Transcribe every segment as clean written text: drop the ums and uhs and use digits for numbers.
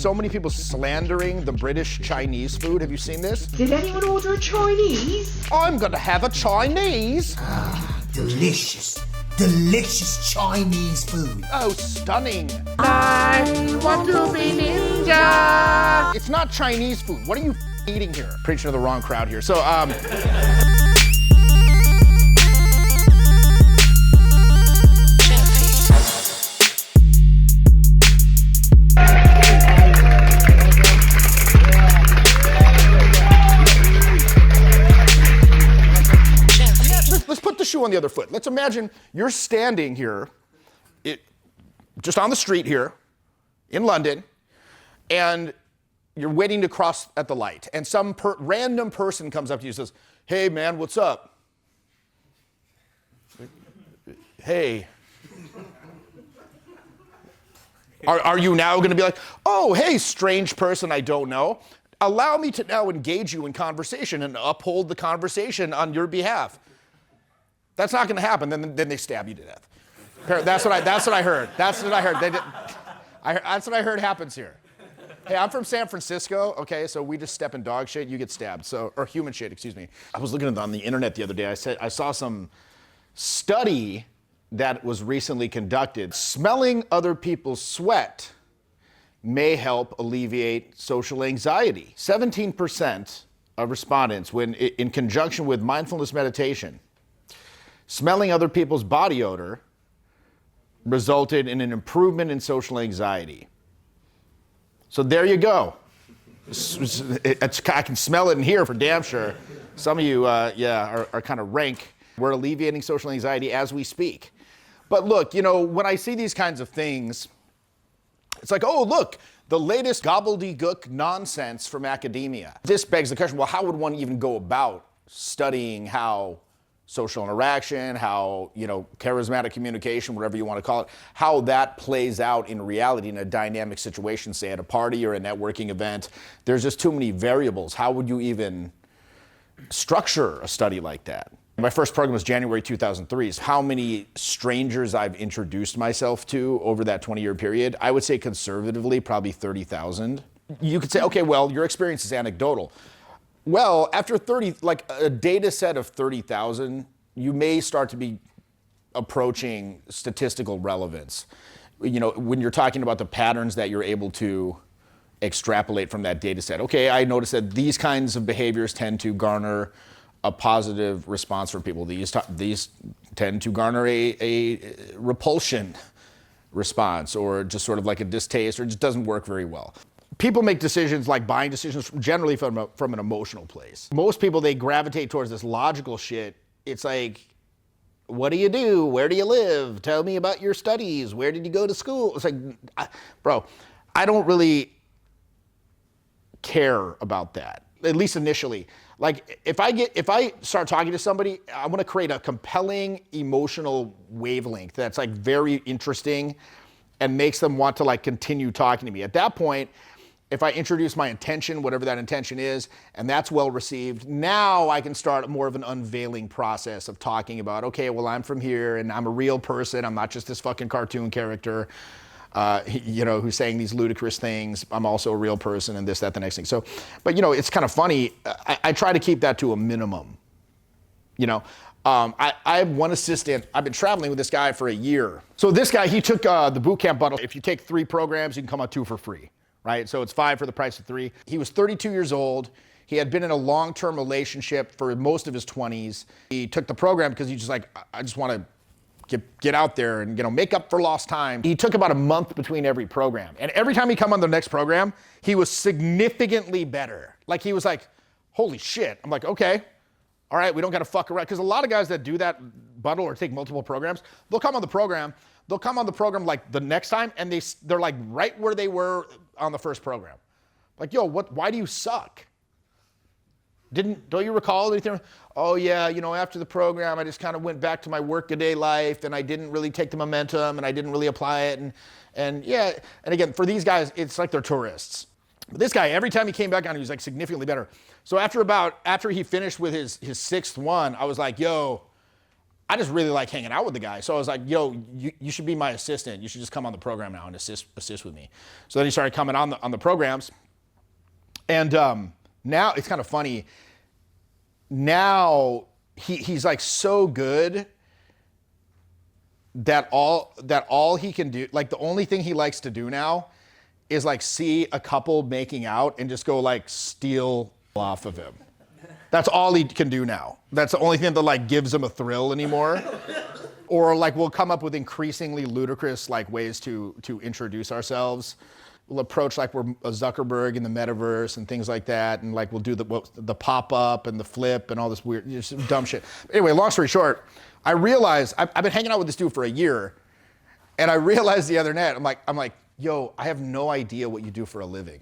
so many people slandering the British Chinese food. Have you seen this? Did anyone order a Chinese? I'm gonna have a Chinese. Delicious, delicious Chinese food. Oh, stunning. I want to be ninja. It's not Chinese food. What are you eating here? Preaching to the wrong crowd here. So, let's put the shoe on the other foot. Let's imagine you're standing here, just on the street here in London, and you're waiting to cross at the light, and some random person comes up to you and says, "Hey man, what's up?" Hey. Are you now going to be like, "Oh, hey, strange person I don't know. Allow me to now engage you in conversation and uphold the conversation on your behalf"? That's not going to happen. Then they stab you to death. That's what I heard. That's what I heard. That's what I heard happens here. Hey, I'm from San Francisco. Okay, so we just step in dog shit, you get stabbed. Or human shit, excuse me. I was looking on the internet the other day. I saw some study that was recently conducted. Smelling other people's sweat may help alleviate social anxiety. 17% of respondents, when in conjunction with mindfulness meditation, smelling other people's body odor resulted in an improvement in social anxiety. So there you go. I can smell it in here for damn sure. Some of you, are kind of rank. We're alleviating social anxiety as we speak. But look, when I see these kinds of things, it's like, oh, look, the latest gobbledygook nonsense from academia. This begs the question, well, how would one even go about studying how social interaction, how, charismatic communication, whatever you want to call it, how that plays out in reality in a dynamic situation, say at a party or a networking event? There's just too many variables. How would you even structure a study like that? My first program was January 2003. So how many strangers I've introduced myself to over that 20-year period? I would say conservatively, probably 30,000. You could say, okay, well, your experience is anecdotal. Well, after a data set of 30,000, you may start to be approaching statistical relevance. When you're talking about the patterns that you're able to extrapolate from that data set. Okay, I noticed that these kinds of behaviors tend to garner a positive response from people. These tend to garner a repulsion response, or just sort of like a distaste, or it just doesn't work very well. People make decisions, like buying decisions, generally from an emotional place. Most people, they gravitate towards this logical shit. It's like, what do you do? Where do you live? Tell me about your studies. Where did you go to school? It's like, bro, I don't really care about that, at least initially. Like, if I start talking to somebody, I want to create a compelling emotional wavelength that's like very interesting and makes them want to continue talking to me. At that point, if I introduce my intention, whatever that intention is, and that's well received, now I can start more of an unveiling process of talking about, okay, well, I'm from here and I'm a real person. I'm not just this fucking cartoon character, who's saying these ludicrous things. I'm also a real person, and this, that, the next thing. So, but it's kind of funny. I try to keep that to a minimum. I have one assistant. I've been traveling with this guy for a year. So this guy, he took the boot camp bundle. If you take 3 programs, you can come out 2 for free, right? So it's 5 for the price of 3. He was 32 years old. He had been in a long-term relationship for most of his 20s. He took the program because he's just like, I just want to get out there and make up for lost time. He took about a month between every program. And every time he come on the next program, he was significantly better. Like, he was like, holy shit. I'm like, okay. All right, we don't got to fuck around. Because a lot of guys that do that bundle or take multiple programs, they'll come on the program like the next time, and they're like right where they were on the first program. Like, yo, why do you suck? Don't you recall anything? Oh yeah, after the program, I just kind of went back to my workaday life, and I didn't really take the momentum, and I didn't really apply it, and again, for these guys, it's like they're tourists. But this guy, every time he came back on, he was like significantly better. So after he finished with his 6th one, I was like, yo, I just really like hanging out with the guy. So I was like, yo, you should be my assistant. You should just come on the program now and assist with me. So then he started coming on the programs. And now it's kind of funny. Now he's like so good that all he can do, like the only thing he likes to do now is like see a couple making out and just go like steal off of him. That's all he can do now. That's the only thing that like gives him a thrill anymore. Or like we'll come up with increasingly ludicrous like ways to introduce ourselves. We'll approach like we're a Zuckerberg in the metaverse and things like that, and like we'll do the pop-up and the flip and all this weird, just dumb shit. Anyway, long story short, I realized I've been hanging out with this dude for a year, and I realized the other night, I'm like, yo, I have no idea what you do for a living.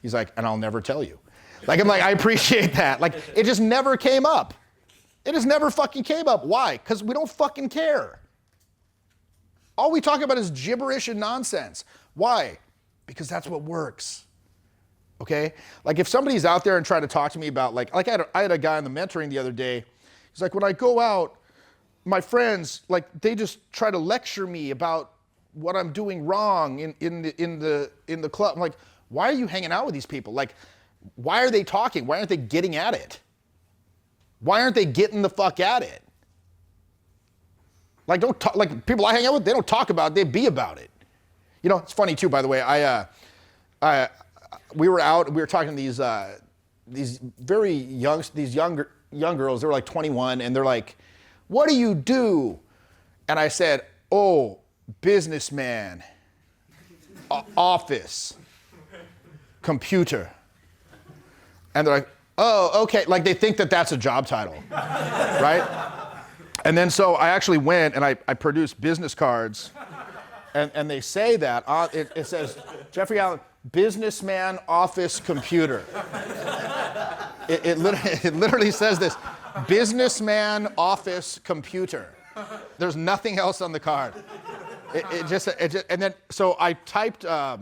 He's like, and I'll never tell you. Like, I'm like, I appreciate that. Like, it just never came up. It just never fucking came up. Why? Because we don't fucking care. All we talk about is gibberish and nonsense. Why? Because that's what works. Okay? Like, if somebody's out there and trying to talk to me about, like I had a guy in the mentoring the other day. He's like, when I go out, my friends, like, they just try to lecture me about what I'm doing wrong in the club. I'm like, why are you hanging out with these people? Like, why are they talking? Why aren't they getting at it? Why aren't they getting the fuck at it? Like, don't talk, like people I hang out with, they don't talk about it, they be about it. You know, it's funny too, by the way. We were out, we were talking to these very young, these young girls. They were like 21, and they're like, "What do you do?" And I said, "Oh, businessman, office, computer." And they're like, "Oh, okay." Like they think that that's a job title, right? And then so I actually went and I produced business cards. And they say that, it says, Jeffrey Allen, businessman, office, computer. It literally says this, businessman, office, computer. There's nothing else on the card. It just, and then, so I typed, I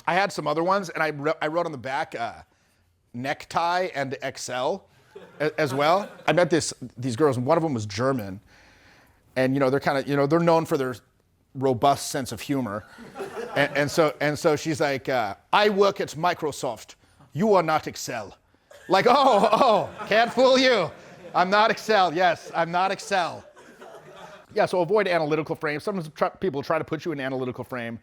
had some other ones, and I wrote on the back, necktie and Excel as well. I met these girls, and one of them was German. And, you know, they're kind of, they're known for their robust sense of humor. And so she's like, I work at Microsoft. You are not Excel. Like, oh, can't fool you. I'm not Excel. Yes, I'm not Excel. Yeah, so avoid analytical frames. Sometimes people try to put you in an analytical frame,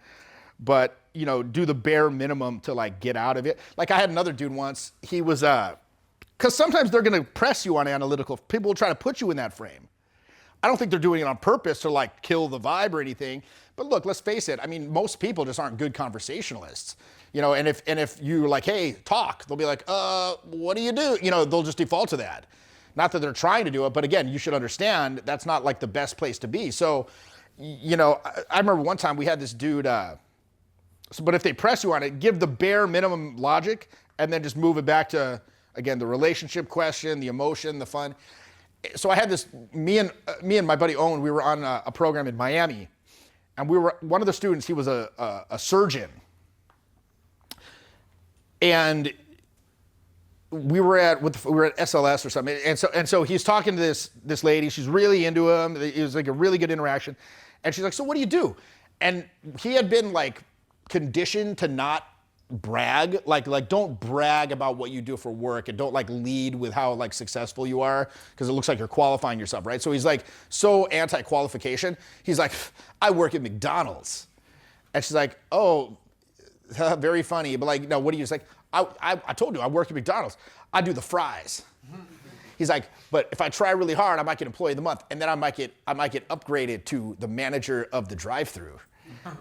but, do the bare minimum to, like, get out of it. Like, I had another dude once. He was, because sometimes they're going to press you on analytical. People will try to put you in that frame. I don't think they're doing it on purpose to like kill the vibe or anything. But look, let's face it. I mean, most people just aren't good conversationalists. And if you're like, hey, talk, they'll be like, what do you do? They'll just default to that. Not that they're trying to do it, but again, you should understand that's not like the best place to be. So, I remember one time we had this dude, but if they press you on it, give the bare minimum logic and then just move it back to, again, the relationship question, the emotion, the fun. So I had this, me and my buddy Owen, we were on a program in Miami, and one of the students, he was a surgeon. And we were at SLS or something, and so he's talking to this lady, she's really into him, it was like a really good interaction, and she's like, so what do you do? And he had been like conditioned to not brag, like don't brag about what you do for work, and don't like lead with how like successful you are, because it looks like you're qualifying yourself, right? So he's like so anti-qualification. He's like, I work at McDonald's. And she's like, oh, very funny, but like, no, what do you? He's like, I told you I work at McDonald's. I do the fries. He's like, but if I try really hard, I might get employee of the month, and then I might get upgraded to the manager of the drive-through.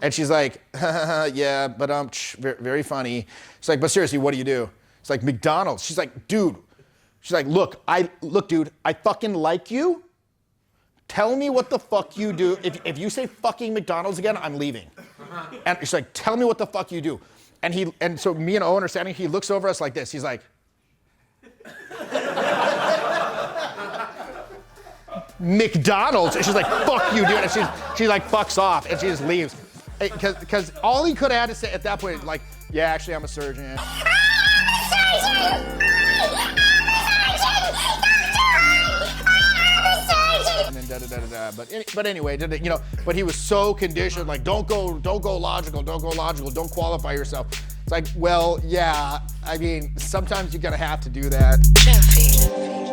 And she's like, yeah, but very funny. She's like, but seriously, what do you do? It's like, McDonald's. She's like, dude. She's like, look, dude, I fucking like you. Tell me what the fuck you do. If you say fucking McDonald's again, I'm leaving. And she's like, tell me what the fuck you do. And so me and Owen are standing, he looks over us like this. He's like, McDonald's. And she's like, fuck you, dude. And she like fucks off and she just leaves. Because all he could have had to say at that point is like, yeah, actually I'm a surgeon. and da da da da da. But anyway, you know, but he was so conditioned, like don't go logical, don't qualify yourself. It's like, well, yeah, I mean, sometimes you're gonna have to do that.